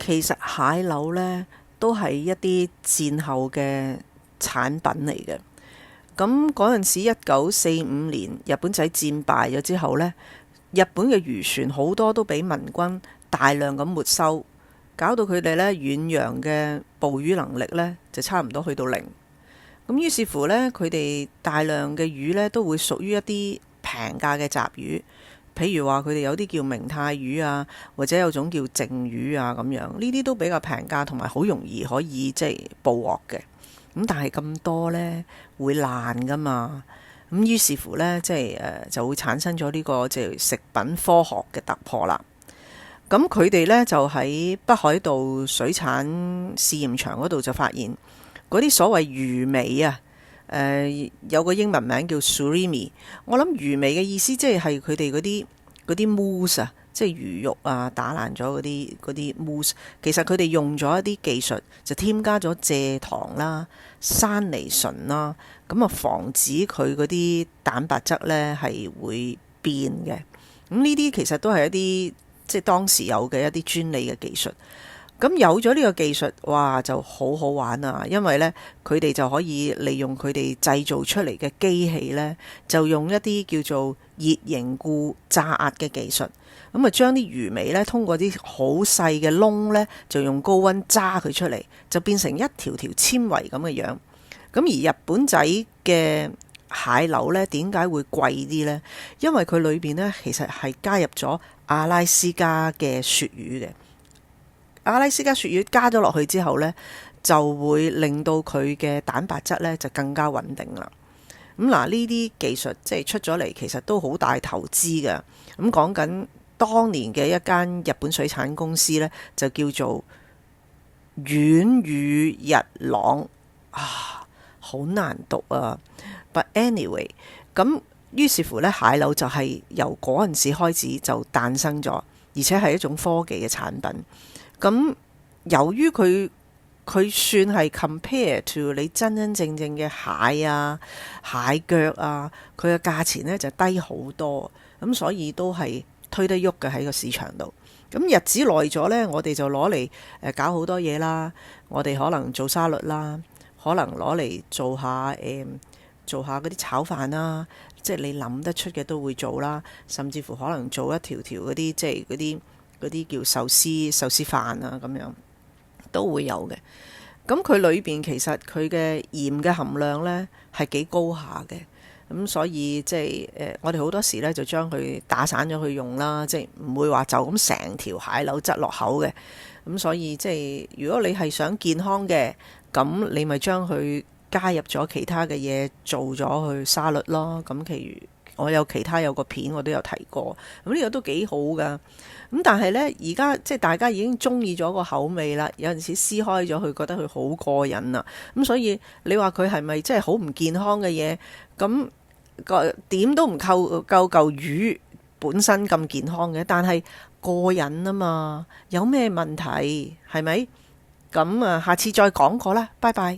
其實蟹柳呢都係一啲戰後嘅產品嚟嘅。咁嗰陣時1945年日本仔戰敗咗之後呢，日本嘅漁船好多都俾民軍大量咁沒收，搞到佢哋呢遠洋嘅捕魚能力呢就差唔多去到零。咁於是乎呢，佢哋大量嘅魚呢都會屬於一啲平價嘅雜魚，譬如話佢哋有啲叫明太魚啊，或者有種叫淨魚啊咁樣，呢啲都比較平價同埋好容易可以即係捕獲嘅。咁但係咁多呢會爛噶嘛，咁於是乎呢，即係就會產生咗呢個即係食品科學嘅突破啦。咁佢哋呢就喺北海道水產試驗場嗰度就發現嗰啲所謂魚尾啊，有個英文名叫 surimi。我諗魚尾嘅意思即係佢哋嗰啲 mousse 啊，即係魚肉啊打爛咗嗰啲 mousse。其實佢哋用咗一啲技術，就添加咗蔗糖啦、山梨醇啦，咁啊防止佢嗰啲蛋白質呢係會變嘅。咁呢啲其實都係一啲即係當時有嘅一啲專利嘅技術。咁有咗呢個技術，哇就好好玩啊！因為呢，佢哋就可以利用佢哋製造出嚟嘅機器呢，就用一啲叫做熱凝固炸壓嘅技術，咁啊將啲魚尾呢通過啲好細嘅窿呢，就用高溫炸佢出嚟，就變成一條條纖維咁嘅樣。咁而日本仔嘅蟹柳呢，點解會貴啲呢？因為佢裏邊呢，其實係加入咗阿拉斯加嘅鱈魚嘅。阿拉斯加鱈魚加咗落去之後呢，就會令到佢嘅蛋白質呢就更加穩定啦。咁嗱，呢啲技術即係出咗嚟，其實都好大投資嘅。咁講緊當年嘅一間日本水產公司呢，就叫做丸宇日朗啊，好難讀啊。But anyway， 咁於是乎呢，蟹柳就係由嗰陣時開始就誕生咗，而且係一種科技嘅產品。咁由於佢算係 compare to 你真真正正嘅蟹啊、蟹腳啊，佢嘅價錢呢就低好多，咁所以都係推得喐嘅喺個市場度。咁日子耐咗呢，我哋就攞嚟搞好多嘢啦。我哋可能做沙律啦，可能攞嚟做下嗰啲炒飯啦，即係你諗得出嘅都會做啦。甚至乎可能做一條條嗰啲即係嗰啲叫壽司飯啊，咁樣都會有嘅。咁佢裏邊其實佢嘅鹽嘅含量呢係幾高下嘅，咁所以即係我哋好多時呢就將佢打散咗去用啦，即係唔會話就咁成條蟹柳擠落口嘅。咁所以即係如果你係想健康嘅，咁你咪將佢加入咗其他嘅嘢做咗去沙律咯。咁其餘我有個片我都有提過，咁呢個都幾好噶。咁但係呢，而家即係大家已經中意咗個口味啦，有陣時撕開咗佢，覺得佢好過癮啦。咁所以你話佢係咪即係好唔健康嘅嘢？咁點都唔夠嚿魚本身咁健康嘅，但係過癮啊嘛，有咩問題係咪？咁下次再講過啦，拜拜。